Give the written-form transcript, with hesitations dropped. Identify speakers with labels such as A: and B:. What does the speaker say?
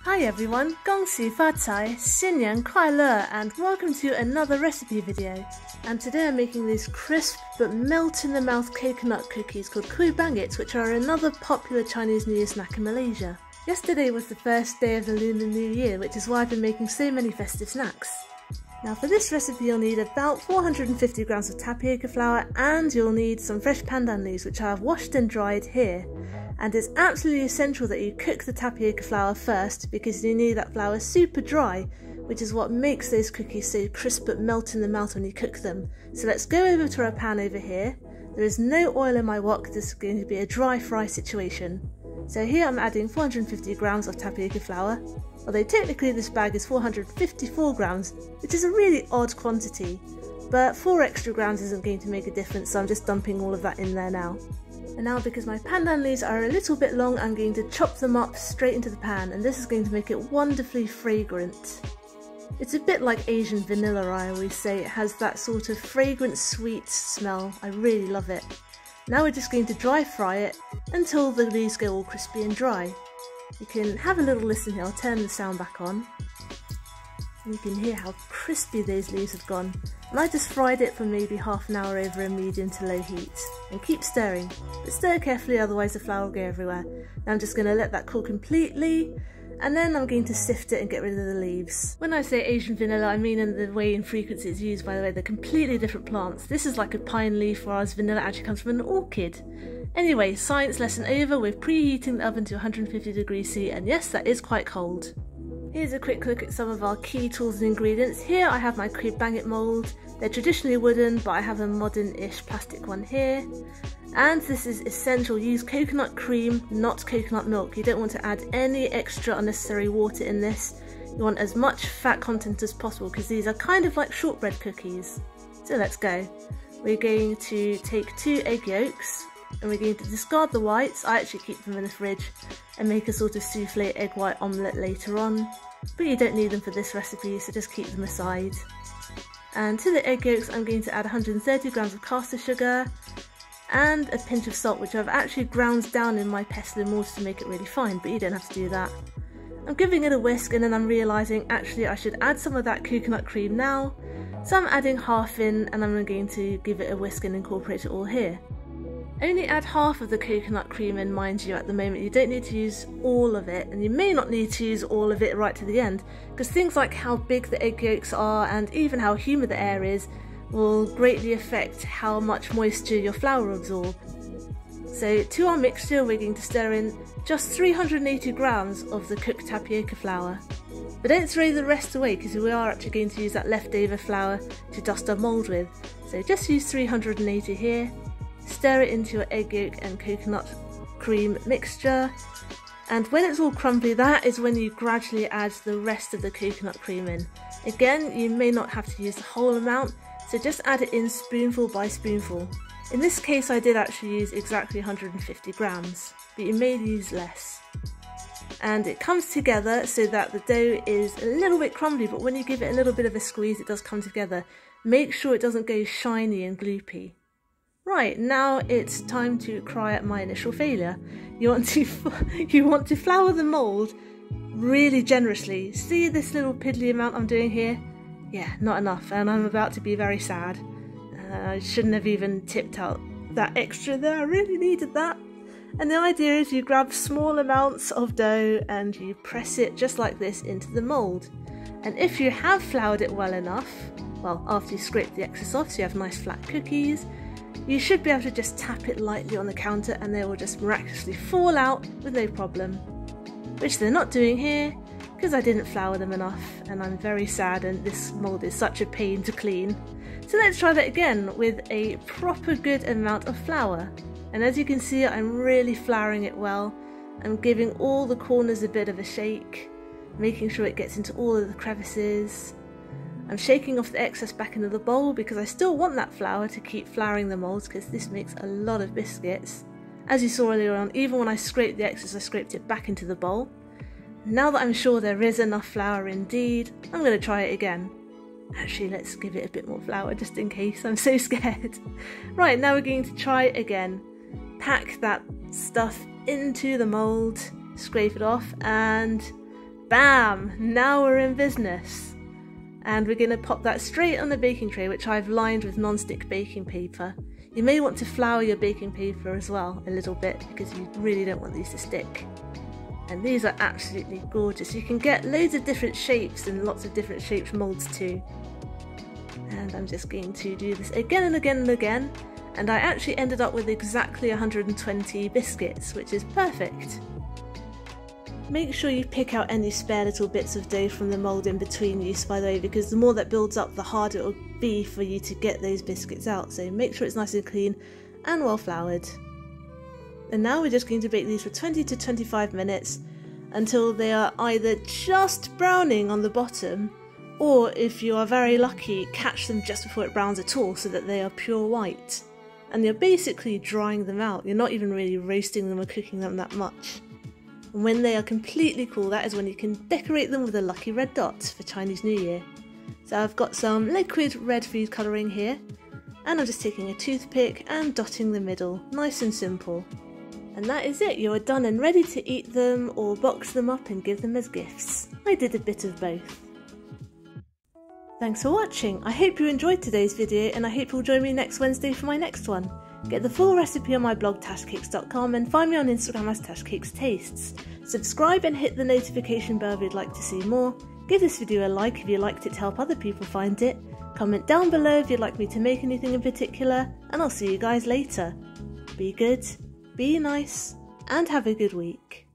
A: Hi everyone, 恭喜发财, 新年快乐, and welcome to another recipe video. And today I'm making these crisp but melt in the mouth coconut cookies called Kuih Bangkit, which are another popular Chinese New Year snack in Malaysia. Yesterday was the first day of the Lunar New Year, which is why I've been making so many festive snacks. Now for this recipe you'll need about 450 grams of tapioca flour, and you'll need some fresh pandan leaves which I have washed and dried here. And it's absolutely essential that you cook the tapioca flour first, because you need that flour super dry, which is what makes those cookies so crisp but melt in the mouth when you cook them. So let's go over to our pan over here. There is no oil in my wok, this is going to be a dry fry situation. So here I'm adding 450 grams of tapioca flour, although technically this bag is 454 grams, which is a really odd quantity, but 4 extra grams isn't going to make a difference, so I'm just dumping all of that in there now. And now, because my pandan leaves are a little bit long, I'm going to chop them up straight into the pan, and this is going to make it wonderfully fragrant. It's a bit like Asian vanilla, I always say. It has that sort of fragrant sweet smell. I really love it. Now we're just going to dry fry it until the leaves go all crispy and dry. You can have a little listen here, I'll turn the sound back on. And you can hear how crispy those leaves have gone. And I just fried it for maybe half an hour over a medium to low heat. And keep stirring, but stir carefully, otherwise the flour will go everywhere. Now I'm just going to let that cool completely, and then I'm going to sift it and get rid of the leaves. When I say Asian vanilla, I mean in the way and frequency it's used, by the way. They're completely different plants. This is like a pine leaf, whereas vanilla actually comes from an orchid. Anyway, science lesson over. We're preheating the oven to 150 degrees C, and yes, that is quite cold. Here's a quick look at some of our key tools and ingredients. Here I have my Kuih Bangkit mould. They're traditionally wooden, but I have a modern-ish plastic one here. And this is essential, use coconut cream, not coconut milk. You don't want to add any extra unnecessary water in this. You want as much fat content as possible, because these are kind of like shortbread cookies. So let's go. We're going to take 2 egg yolks, and we're going to discard the whites. I actually keep them in the fridge and make a sort of souffle egg white omelette later on, but you don't need them for this recipe, so just keep them aside. And to the egg yolks I'm going to add 130 grams of caster sugar and a pinch of salt, which I've actually ground down in my pestle in order to make it really fine, but you don't have to do that. I'm giving it a whisk, and then I'm realising actually I should add some of that coconut cream now, so I'm adding half in, and I'm going to give it a whisk and incorporate it all here. Only add half of the coconut cream in, mind you, at the moment. You don't need to use all of it, and you may not need to use all of it right to the end, because things like how big the egg yolks are and even how humid the air is will greatly affect how much moisture your flour will absorb. So to our mixture we're going to stir in just 380 grams of the cooked tapioca flour. But don't throw the rest away, because we are actually going to use that leftover flour to dust our mould with. So just use 380 here. Stir it into your egg yolk and coconut cream mixture, and when it's all crumbly, that is when you gradually add the rest of the coconut cream in. Again, you may not have to use the whole amount, so just add it in spoonful by spoonful. In this case I did actually use exactly 150 grams, but you may use less. And it comes together so that the dough is a little bit crumbly, but when you give it a little bit of a squeeze it does come together. Make sure it doesn't go shiny and gloopy. Right, now it's time to cry at my initial failure. You want to flour the mould really generously. See this little piddly amount I'm doing here? Yeah, not enough, and I'm about to be very sad. I shouldn't have even tipped out that extra there, I really needed that. And the idea is you grab small amounts of dough and you press it just like this into the mould. And if you have floured it well enough, well, after you scrape the excess off so you have nice flat cookies, you should be able to just tap it lightly on the counter and they will just miraculously fall out with no problem. Which they're not doing here, because I didn't flour them enough, and I'm very sad, and this mould is such a pain to clean. So let's try that again with a proper good amount of flour. And as you can see, I'm really flouring it well. I'm giving all the corners a bit of a shake, making sure it gets into all of the crevices. I'm shaking off the excess back into the bowl, because I still want that flour to keep flouring the moulds, because this makes a lot of biscuits. As you saw earlier on, even when I scraped the excess, I scraped it back into the bowl. Now that I'm sure there is enough flour indeed, I'm going to try it again. Actually, let's give it a bit more flour just in case, I'm so scared. Right, now we're going to try it again. Pack that stuff into the mould, scrape it off, and Bam! Now we're in business. And we're going to pop that straight on the baking tray, which I've lined with non-stick baking paper. You may want to flour your baking paper as well a little bit, because you really don't want these to stick. And these are absolutely gorgeous. You can get loads of different shapes and lots of different shaped moulds too. And I'm just going to do this again and again and again. And I actually ended up with exactly 120 biscuits, which is perfect. Make sure you pick out any spare little bits of dough from the mould in between use, by the way, because the more that builds up, the harder it will be for you to get those biscuits out. So make sure it's nice and clean and well floured. And now we're just going to bake these for 20 to 25 minutes until they are either just browning on the bottom, or if you are very lucky, catch them just before it browns at all so that they are pure white. And you're basically drying them out. You're not even really roasting them or cooking them that much. And when they are completely cool, that is when you can decorate them with a lucky red dot for Chinese New Year. So I've got some liquid red food colouring here, and I'm just taking a toothpick and dotting the middle, nice and simple. And that is it, you are done and ready to eat them or box them up and give them as gifts. I did a bit of both. Thanks for watching. I hope you enjoyed today's video, and I hope you'll join me next Wednesday for my next one. Get the full recipe on my blog tashcakes.com and find me on Instagram as tashcakestastes. Subscribe and hit the notification bell if you'd like to see more. Give this video a like if you liked it to help other people find it. Comment down below if you'd like me to make anything in particular, and I'll see you guys later. Be good, be nice, and have a good week.